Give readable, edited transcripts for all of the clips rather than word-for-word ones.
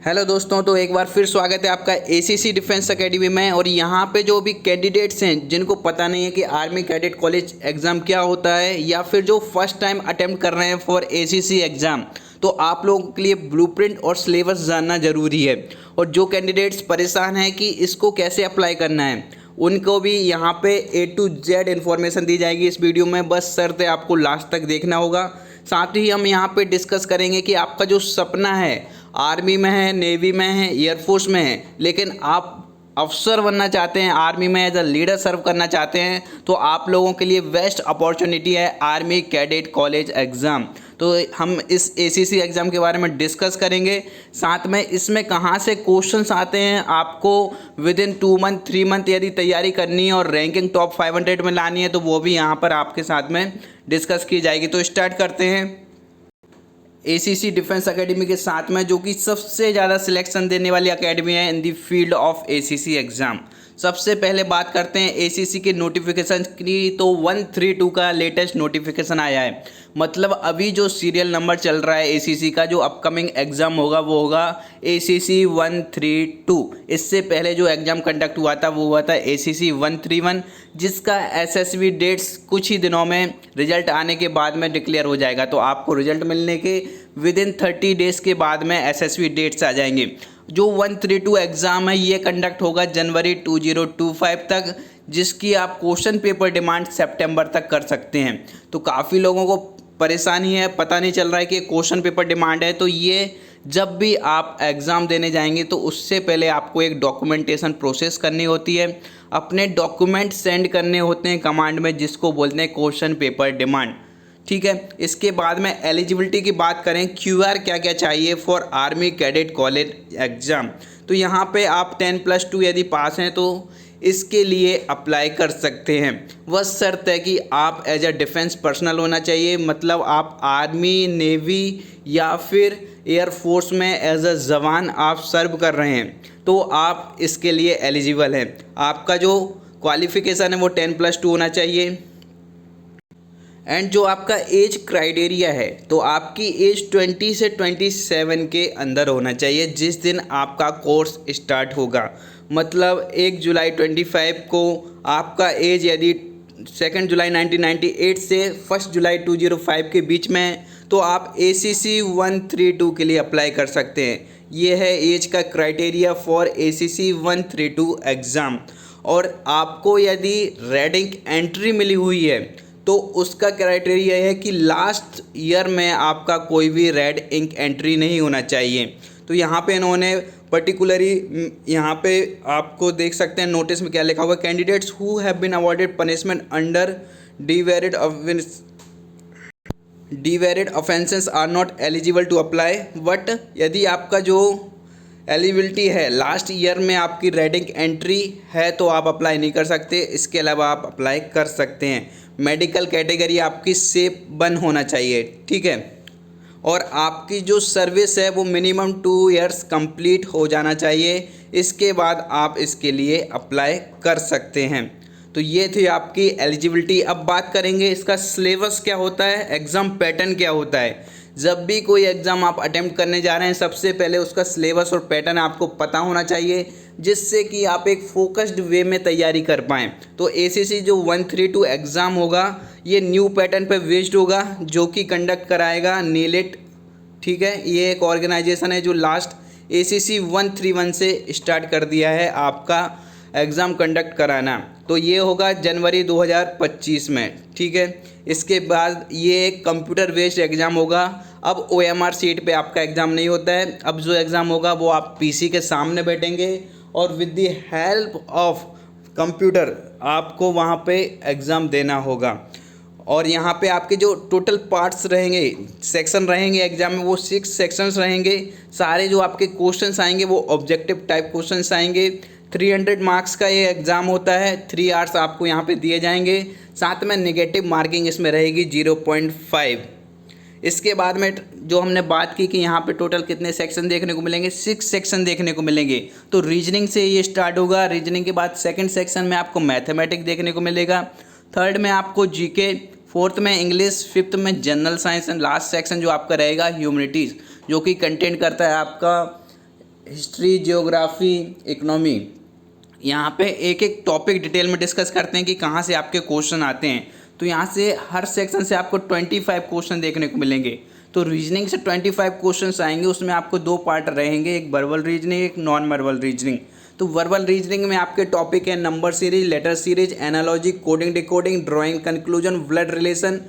Hello दोस्तों, तो एक बार फिर स्वागत है आपका एसीसी डिफेंस एकेडमी में। और यहाँ पे जो भी कैंडिडेट्स हैं जिनको पता नहीं है कि आर्मी कैडेट कॉलेज एग्ज़ाम क्या होता है, या फिर जो फर्स्ट टाइम अटेम्प्ट कर रहे हैं फॉर एसीसी एग्ज़ाम, तो आप लोगों के लिए ब्लूप्रिंट और सिलेबस जानना ज़रूरी है। और जो कैंडिडेट्स परेशान हैं कि इसको कैसे अप्लाई करना है, उनको भी यहाँ पे A to Z इन्फॉर्मेशन दी जाएगी इस वीडियो में। बस शर्त है आपको लास्ट तक देखना होगा। साथ ही हम यहाँ पे डिस्कस करेंगे कि आपका जो सपना है, आर्मी में है, नेवी में है, एयरफोर्स में है, लेकिन आप अफसर बनना चाहते हैं, आर्मी में एज अ लीडर सर्व करना चाहते हैं, तो आप लोगों के लिए बेस्ट अपॉर्चुनिटी है आर्मी कैडेट कॉलेज एग्ज़ाम। तो हम इस एसीसी एग्ज़ाम के बारे में डिस्कस करेंगे। साथ में इसमें कहाँ से क्वेश्चंस आते हैं, आपको विद इन 2 मंथ 3 मंथ यदि तैयारी करनी है और रैंकिंग टॉप 500 में लानी है, तो वो भी यहाँ पर आपके साथ में डिस्कस की जाएगी। तो स्टार्ट करते हैं एसीसी डिफेंस एकेडमी के साथ में, जो कि सबसे ज़्यादा सिलेक्शन देने वाली एकेडमी है in the field of ACC exam. सबसे पहले बात करते हैं एसीसी के नोटिफिकेशन की। तो 132 का लेटेस्ट नोटिफिकेशन आया है। मतलब अभी जो सीरियल नंबर चल रहा है एसीसी का, जो अपकमिंग एग्ज़ाम होगा वो होगा एसीसी 132। इससे पहले जो एग्ज़ाम कंडक्ट हुआ था वो हुआ था एसीसी 131, जिसका एसएसबी डेट्स कुछ ही दिनों में रिजल्ट आने के बाद में डिक्लेयर हो जाएगा। तो आपको रिजल्ट मिलने के विद इन 30 डेज़ के बाद में एसएसबी डेट्स आ जाएंगे। जो 132 एग्ज़ाम है ये कंडक्ट होगा जनवरी 2025 तक, जिसकी आप क्वेश्चन पेपर डिमांड सितंबर तक कर सकते हैं। तो काफ़ी लोगों को परेशानी है, पता नहीं चल रहा है कि क्वेश्चन पेपर डिमांड है। तो ये जब भी आप एग्ज़ाम देने जाएंगे तो उससे पहले आपको एक डॉक्यूमेंटेशन प्रोसेस करनी होती है, अपने डॉक्यूमेंट सेंड करने होते हैं कमांड में, जिसको बोलते हैं क्वेश्चन पेपर डिमांड। ठीक है, इसके बाद में एलिजिबिलिटी की बात करें, क्यूआर क्या क्या चाहिए for army cadet college exam. तो यहाँ पे आप 10+2 यदि पास हैं तो इसके लिए अप्लाई कर सकते हैं। बस शर्त है कि आप एज अ डिफेंस पर्सनल होना चाहिए, मतलब आप आर्मी, नेवी या फिर एयरफोर्स में एज अ जवान आप सर्व कर रहे हैं, तो आप इसके लिए एलिजिबल हैं। आपका जो क्वालिफ़िकेशन है वो 10+2 होना चाहिए। एंड जो आपका एज क्राइटेरिया है, तो आपकी एज 20 से 27 के अंदर होना चाहिए जिस दिन आपका कोर्स स्टार्ट होगा। मतलब 1 जुलाई 25 को आपका एज यदि 2 जुलाई 1998 से 1 जुलाई 2005 के बीच में है, तो आप एसीसी 132 के लिए अप्लाई कर सकते हैं। ये है एज का क्राइटेरिया फॉर एसीसी 132 एग्ज़ाम। और आपको यदि रेडिंग एंट्री मिली हुई है तो उसका क्राइटेरिया है कि लास्ट ईयर में आपका कोई भी रेड इंक एंट्री नहीं होना चाहिए। तो यहाँ पे इन्होंने पर्टिकुलरली यहाँ पे आपको देख सकते हैं नोटिस में क्या लिखा हुआ, candidates who have been awarded punishment under deferred offences are not eligible to apply. But यदि आपका जो एलिजिबिलिटी है लास्ट ईयर में आपकी रेडिंग एंट्री है तो आप अप्लाई नहीं कर सकते। इसके अलावा आप अप्लाई कर सकते हैं। मेडिकल कैटेगरी आपकी सेफ 1 होना चाहिए, ठीक है। और आपकी जो सर्विस है वो मिनिमम 2 इयर्स कंप्लीट हो जाना चाहिए। इसके बाद आप इसके लिए अप्लाई कर सकते हैं। तो ये थी आपकी एलिजिबिलिटी। अब बात करेंगे इसका सिलेबस क्या होता है, एग्ज़ाम पैटर्न क्या होता है। जब भी कोई एग्ज़ाम आप अटेम्प्ट करने जा रहे हैं, सबसे पहले उसका सिलेबस और पैटर्न आपको पता होना चाहिए, जिससे कि आप एक फोकस्ड वे में तैयारी कर पाएँ। तो एसीसी जो 132 एग्ज़ाम होगा ये न्यू पैटर्न पे बेस्ड होगा, जो कि कंडक्ट कराएगा नीलेट। ठीक है, ये एक ऑर्गेनाइजेशन है जो लास्ट एसीसी 131 से स्टार्ट कर दिया है आपका एग्ज़ाम कंडक्ट कराना। तो ये होगा जनवरी 2025 में, ठीक है। इसके बाद ये एक कंप्यूटर बेस्ड एग्ज़ाम होगा। अब OMR सीट पे आपका एग्ज़ाम नहीं होता है। अब जो एग्ज़ाम होगा वो आप PC के सामने बैठेंगे और with the help of computer आपको वहाँ पे एग्ज़ाम देना होगा। और यहाँ पे आपके जो टोटल पार्ट्स रहेंगे, सेक्शन रहेंगे एग्ज़ाम में, वो 6 सेक्शंस रहेंगे। सारे जो आपके क्वेश्चंस आएंगे वो ऑब्जेक्टिव टाइप क्वेश्चंस आएंगे। 300 मार्क्स का ये एग्ज़ाम होता है। 3 आवर्स आपको यहाँ पे दिए जाएंगे। साथ में नेगेटिव मार्किंग इसमें रहेगी 0.5। इसके बाद में जो हमने बात की कि यहाँ पे टोटल कितने सेक्शन देखने को मिलेंगे, 6 सेक्शन देखने को मिलेंगे। तो रीजनिंग से ये स्टार्ट होगा। रीजनिंग के बाद सेकंड सेक्शन में आपको मैथमेटिक्स देखने को मिलेगा, थर्ड में आपको जीके, फोर्थ में इंग्लिश, फिफ्थ में general science and last section जो आपका रहेगा ह्यूमैनिटीज़, जो कि कंटेंट करता है आपका हिस्ट्री, जियोग्राफी, इकोनॉमी, यहाँ पे एक एक टॉपिक डिटेल में डिस्कस करते हैं कि कहाँ से आपके क्वेश्चन आते हैं। तो यहाँ से हर सेक्शन से आपको 25 क्वेश्चन देखने को मिलेंगे। तो रीजनिंग से 25 क्वेश्चंस आएंगे, उसमें आपको 2 पार्ट रहेंगे, एक वर्बल रीजनिंग, एक नॉन वर्बल रीजनिंग। तो वर्बल रीजनिंग में आपके टॉपिक है number series, letter series, analogy, coding decoding, drawing conclusion, blood relation,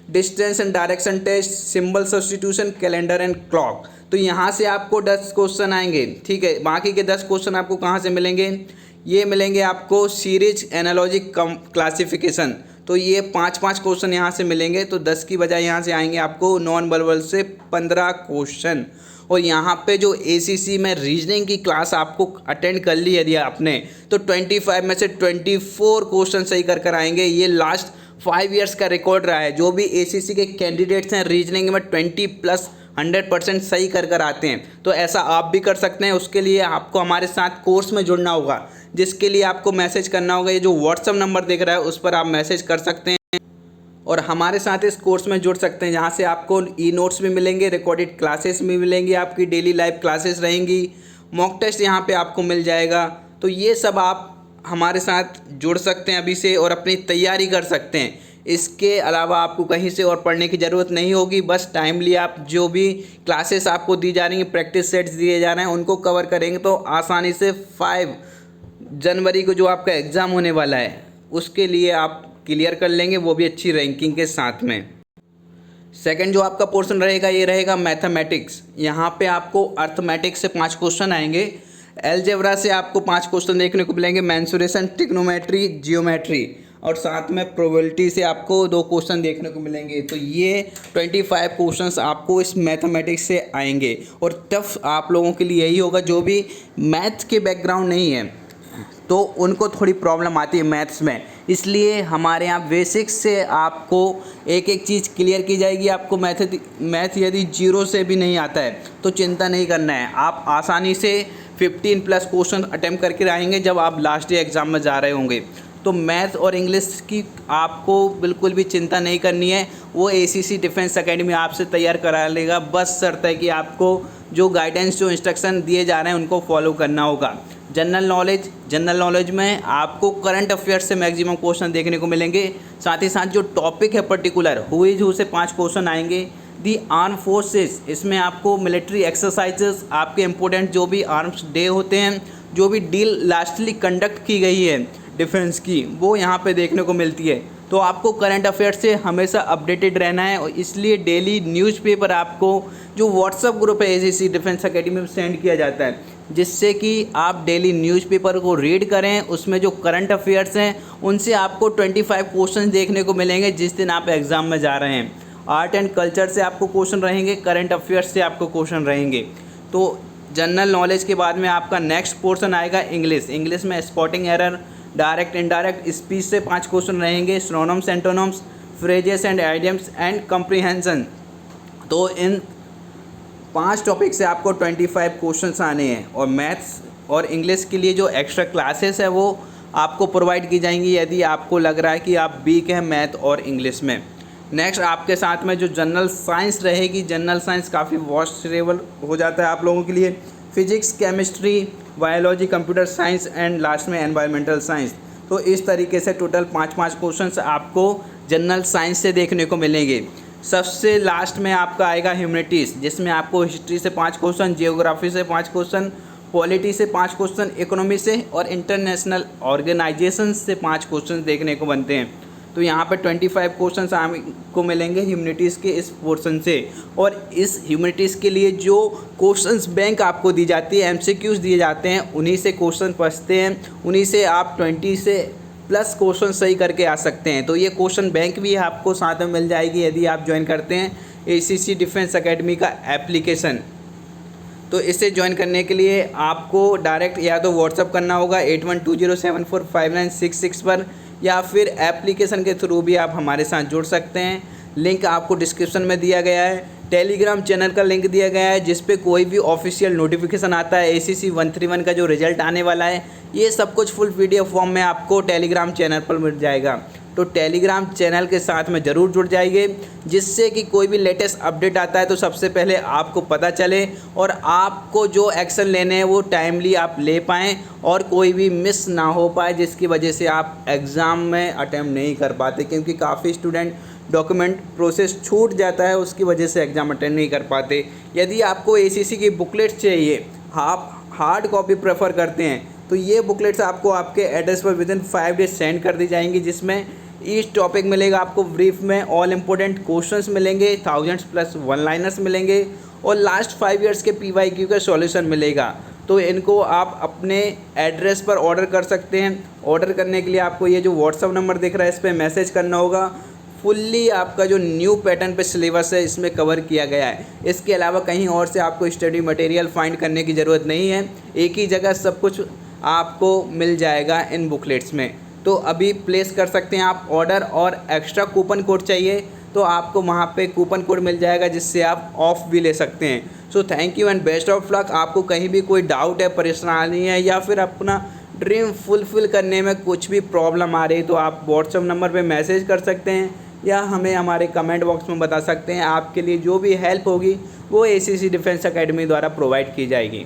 distance and direction test, symbol substitution, calendar and clock. तो यहाँ से आपको 10 क्वेश्चन आएंगे, ठीक है। बाकी के 10 क्वेश्चन आपको कहाँ से मिलेंगे? ये मिलेंगे आपको सीरीज, एनालॉजी, क्लासिफिकेशन। तो ये 5-5 क्वेश्चन यहाँ से मिलेंगे। तो 10 की बजाय यहाँ से आएंगे आपको नॉन वर्बल से 15 क्वेश्चन। और यहाँ पे जो ACC में रीजनिंग की क्लास आपको अटेंड कर ली यदि आपने, तो 25 में से 24 क्वेश्चन सही कर आएंगे। ये लास्ट 5 इयर्स का रिकॉर्ड रहा है। जो भी ACC के कैंडिडेट्स हैं रीजनिंग में 20+ 100% सही कर आते हैं। तो ऐसा आप भी कर सकते हैं। उसके लिए आपको हमारे साथ कोर्स में जुड़ना होगा, जिसके लिए आपको मैसेज करना होगा। ये जो व्हाट्सअप नंबर दिख रहा है उस पर आप मैसेज कर सकते हैं और हमारे साथ इस कोर्स में जुड़ सकते हैं, जहाँ से आपको ई-नोट्स भी मिलेंगे, रिकॉर्डेड क्लासेस भी मिलेंगी, आपकी डेली लाइव क्लासेस रहेंगी, मॉक टेस्ट यहाँ पे आपको मिल जाएगा। तो ये सब आप हमारे साथ जुड़ सकते हैं अभी से और अपनी तैयारी कर सकते हैं। इसके अलावा आपको कहीं से और पढ़ने की ज़रूरत नहीं होगी। बस टाइमली आप जो भी क्लासेस आपको दी जा रही हैं, प्रैक्टिस सेट्स दिए जा रहे हैं, उनको कवर करेंगे तो आसानी से 5 जनवरी को जो आपका एग्ज़ाम होने वाला है उसके लिए आप क्लियर कर लेंगे, वो भी अच्छी रैंकिंग के साथ में। सेकंड जो आपका पोर्शन रहेगा ये रहेगा मैथमेटिक्स। यहाँ पे आपको अर्थमेटिक्स से 5 क्वेश्चन आएंगे, एलजेब्रा से आपको 5 क्वेश्चन देखने को मिलेंगे, मेंसुरेशन, ट्रिग्नोमेट्री, जियोमेट्री, और साथ में प्रोबेबिलिटी से आपको 2 क्वेश्चन देखने को मिलेंगे। तो ये 25 क्वेश्चंस आपको इस मैथमेटिक्स से आएंगे। और टफ आप लोगों के लिए यही होगा जो भी मैथ के बैकग्राउंड नहीं है तो उनको थोड़ी प्रॉब्लम आती है मैथ्स में, इसलिए हमारे यहाँ बेसिक्स से आपको एक एक चीज़ क्लियर की जाएगी। आपको मैथ यदि 0 से भी नहीं आता है तो चिंता नहीं करना है, आप आसानी से 15+ क्वेश्चन अटैम्प्ट करके आएंगे जब आप लास्ट डे एग्ज़ाम में जा रहे होंगे। तो मैथ और इंग्लिश की आपको बिल्कुल भी चिंता नहीं करनी है, वो ACC डिफेंस एकेडमी आपसे तैयार करा लेगा। बस शर्त है कि आपको जो गाइडेंस, जो इंस्ट्रक्शन दिए जा रहे हैं उनको फॉलो करना होगा। जनरल नॉलेज में आपको करंट अफेयर्स से मैक्सिमम क्वेश्चन देखने को मिलेंगे। साथ ही साथ जो टॉपिक है पर्टिकुलर हु इज़ हू से 5 क्वेश्चन आएंगे। दी आर्म फोर्सेस, इसमें आपको मिलिट्री एक्सरसाइजेस, आपके इम्पोर्टेंट जो भी आर्म्स डे होते हैं, जो भी डील लास्टली कंडक्ट की गई है डिफेंस की, वो यहाँ पे देखने को मिलती है। तो आपको करंट अफेयर्स से हमेशा अपडेटेड रहना है और इसलिए डेली न्यूज़पेपर आपको जो व्हाट्सअप ग्रुप है ACC डिफेंस एकेडमी में सेंड किया जाता है, जिससे कि आप डेली न्यूज़पेपर को रीड करें। उसमें जो करंट अफेयर्स हैं उनसे आपको 25 क्वेश्चन देखने को मिलेंगे जिस दिन आप एग्ज़ाम में जा रहे हैं। आर्ट एंड कल्चर से आपको क्वेश्चन रहेंगे, करंट अफेयर्स से आपको क्वेश्चन रहेंगे। तो जनरल नॉलेज के बाद में आपका नेक्स्ट पोर्शन आएगा इंग्लिश में spotting error, direct indirect speech से 5 क्वेश्चन रहेंगे, synonyms, antonyms, phrases and idioms and comprehension. तो इन 5 टॉपिक से आपको 25 क्वेश्चंस आने हैं। और मैथ्स और इंग्लिश के लिए जो एक्स्ट्रा क्लासेस है वो आपको प्रोवाइड की जाएंगी यदि आपको लग रहा है कि आप वीक हैं मैथ और इंग्लिश में। नेक्स्ट आपके साथ में जो जनरल साइंस रहेगी, जनरल साइंस काफ़ी वॉस्टेबल हो जाता है आप लोगों के लिए। Physics, chemistry, biology, computer science and last में एनवायरमेंटल साइंस। तो इस तरीके से टोटल 5-5 क्वेश्चंस आपको जनरल साइंस से देखने को मिलेंगे। सबसे लास्ट में आपका आएगा ह्यूमैनिटीज़, जिसमें आपको हिस्ट्री से 5 क्वेश्चन, जियोग्राफी से 5 क्वेश्चन, पॉलिटी से 5 क्वेश्चन, इकोनॉमी से और इंटरनेशनल ऑर्गेनाइजेशन से 5 क्वेश्चन देखने को बनते हैं। तो यहाँ पे 25 क्वेश्चंस आपको मिलेंगे ह्यूमैनिटीज़ के इस पोर्शन से। और इस ह्यूमैनिटीज़ के लिए जो क्वेश्चंस बैंक आपको दी जाती है, MCQs दिए जाते हैं, उन्हीं से क्वेश्चन पढ़ते हैं, उन्हीं से आप 20 से प्लस क्वेश्चन सही करके आ सकते हैं। तो ये क्वेश्चन बैंक भी आपको साथ में मिल जाएगी यदि आप ज्वाइन करते हैं ACC डिफेंस एकेडमी का एप्लीकेशन। तो इसे ज्वाइन करने के लिए आपको डायरेक्ट या तो व्हाट्सअप करना होगा 8120745966 पर, या फिर एप्लीकेशन के थ्रू भी आप हमारे साथ जुड़ सकते हैं। लिंक आपको डिस्क्रिप्शन में दिया गया है। टेलीग्राम चैनल का लिंक दिया गया है जिस पे कोई भी ऑफिशियल नोटिफिकेशन आता है, ACC 131 का जो रिजल्ट आने वाला है, ये सब कुछ फुल PDF फॉर्म में आपको टेलीग्राम चैनल पर मिल जाएगा। तो टेलीग्राम चैनल के साथ में ज़रूर जुड़ जाइए, जिससे कि कोई भी लेटेस्ट अपडेट आता है तो सबसे पहले आपको पता चले और आपको जो एक्शन लेने हैं वो टाइमली आप ले पाएँ और कोई भी मिस ना हो पाए, जिसकी वजह से आप एग्ज़ाम में अटेम्प्ट नहीं कर पाते, क्योंकि काफ़ी स्टूडेंट डॉक्यूमेंट प्रोसेस छूट जाता है, उसकी वजह से एग्ज़ाम अटेंड नहीं कर पाते। यदि आपको एसीसी की बुकलेट चाहिए, आप हार्ड कॉपी प्रेफर करते हैं, तो ये बुकलेट्स आपको आपके एड्रेस पर विदिन 5 डेज सेंड कर दी जाएंगी, जिसमें ईच टॉपिक मिलेगा आपको ब्रीफ में, ऑल इंपॉर्टेंट क्वेश्चंस मिलेंगे, थाउजेंड्स प्लस वन लाइनर्स मिलेंगे और लास्ट 5 ईयर्स के PYQ का सॉल्यूशन मिलेगा। तो इनको आप अपने एड्रेस पर ऑर्डर कर सकते हैं। ऑर्डर करने के लिए आपको ये जो व्हाट्सअप नंबर दिख रहा है इस पर मैसेज करना होगा। फुल्ली आपका जो न्यू पैटर्न पे सिलेबस है इसमें कवर किया गया है। इसके अलावा कहीं और से आपको स्टडी मटेरियल फाइंड करने की ज़रूरत नहीं है, एक ही जगह सब कुछ आपको मिल जाएगा इन बुकलेट्स में। तो अभी प्लेस कर सकते हैं आप ऑर्डर, और एक्स्ट्रा कूपन कोड चाहिए तो आपको वहाँ पे कूपन कोड मिल जाएगा, जिससे आप ऑफ भी ले सकते हैं। So thank you and best of luck. आपको कहीं भी कोई डाउट है, परेशानी है या फिर अपना ड्रीम फुलफ़िल करने में कुछ भी प्रॉब्लम आ रही है तो आप व्हाट्सअप नंबर पे मैसेज कर सकते हैं या हमें हमारे कमेंट बॉक्स में बता सकते हैं। आपके लिए जो भी हेल्प होगी वो ACC डिफेंस एकेडमी द्वारा प्रोवाइड की जाएगी।